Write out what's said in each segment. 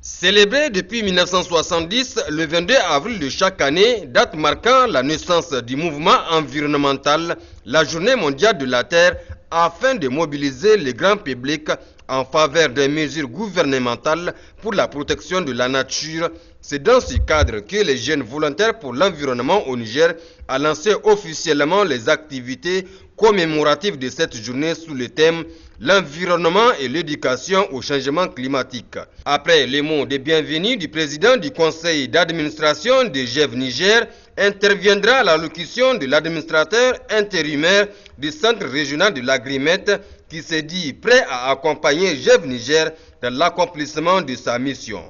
Célébré depuis 1970, le 22 avril de chaque année, date marquant la naissance du mouvement environnemental, la Journée mondiale de la Terre, afin de mobiliser le grand public en faveur des mesures gouvernementales pour la protection de la nature. C'est dans ce cadre que les jeunes volontaires pour l'environnement au Niger a lancé officiellement les activités commémoratives de cette journée sous le thème l'environnement et l'éducation au changement climatique. Après les mots de bienvenue du président du conseil d'administration de GEV Niger, interviendra l'allocution de l'administrateur intérimaire du centre régional de l'Agrimette qui s'est dit prêt à accompagner GEV Niger dans l'accomplissement de sa mission.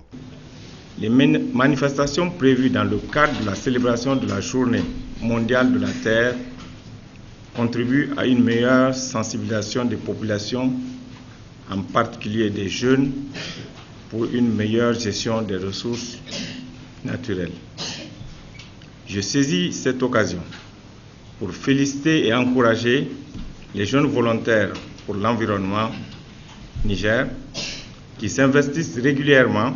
Les manifestations prévues dans le cadre de la célébration de la Journée mondiale de la Terre contribuent à une meilleure sensibilisation des populations, en particulier des jeunes, pour une meilleure gestion des ressources naturelles. Je saisis cette occasion pour féliciter et encourager les jeunes volontaires pour l'environnement Niger qui s'investissent régulièrement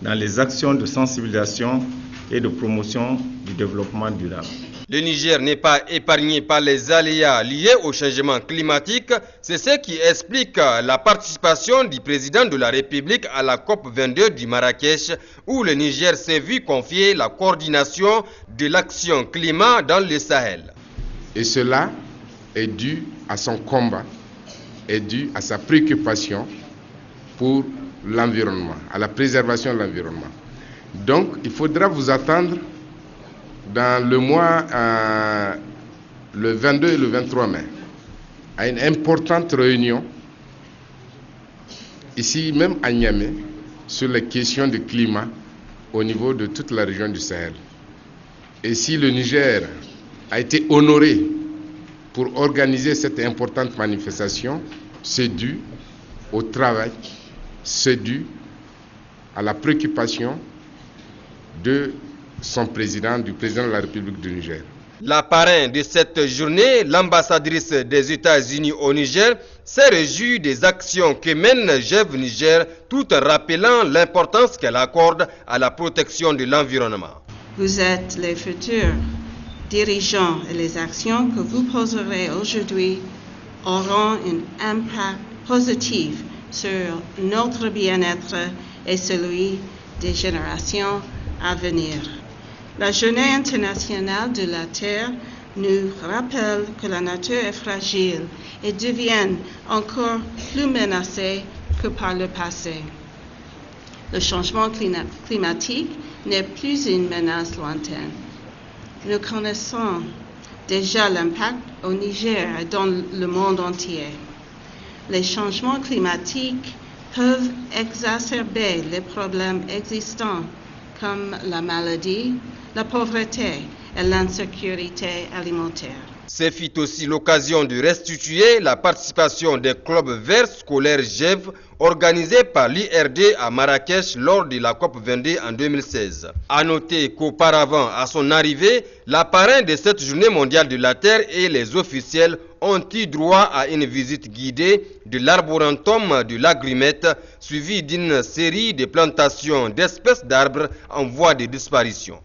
dans les actions de sensibilisation et de promotion du développement durable. Le Niger n'est pas épargné par les aléas liés au changement climatique. C'est ce qui explique la participation du président de la République à la COP22 du Marrakech, où le Niger s'est vu confier la coordination de l'action climat dans le Sahel. Et cela est dû à son combat, est dû à sa préoccupation pour l'environnement, à la préservation de l'environnement. Donc, il faudra vous attendre dans le mois, le 22 et le 23 mai, à une importante réunion, ici même à Niamey, sur les questions de climat au niveau de toute la région du Sahel. Et si le Niger a été honoré pour organiser cette importante manifestation, c'est dû au travail, c'est dû à la préoccupation de son président, du président de la République du Niger. La parrain de cette journée, l'ambassadrice des États-Unis au Niger, s'est réjouie des actions que mène GEV Niger tout en rappelant l'importance qu'elle accorde à la protection de l'environnement. Vous êtes les futurs dirigeants et les actions que vous poserez aujourd'hui auront un impact positif sur notre bien-être et celui des générations à venir. La Journée internationale de la Terre nous rappelle que la nature est fragile et devient encore plus menacée que par le passé. Le changement climatique n'est plus une menace lointaine. Nous connaissons déjà l'impact au Niger et dans le monde entier. Les changements climatiques peuvent exacerber les problèmes existants comme la maladie, la pauvreté et l'insécurité alimentaire. Ce fut aussi l'occasion de restituer la participation des clubs verts scolaires GEV organisés par l'IRD à Marrakech lors de la COP22 en 2016. A noter qu'auparavant, à son arrivée, la parrain de cette journée mondiale de la Terre et les officiels ont eu droit à une visite guidée de l'arboretum de l'Agrimette, suivie d'une série de plantations d'espèces d'arbres en voie de disparition.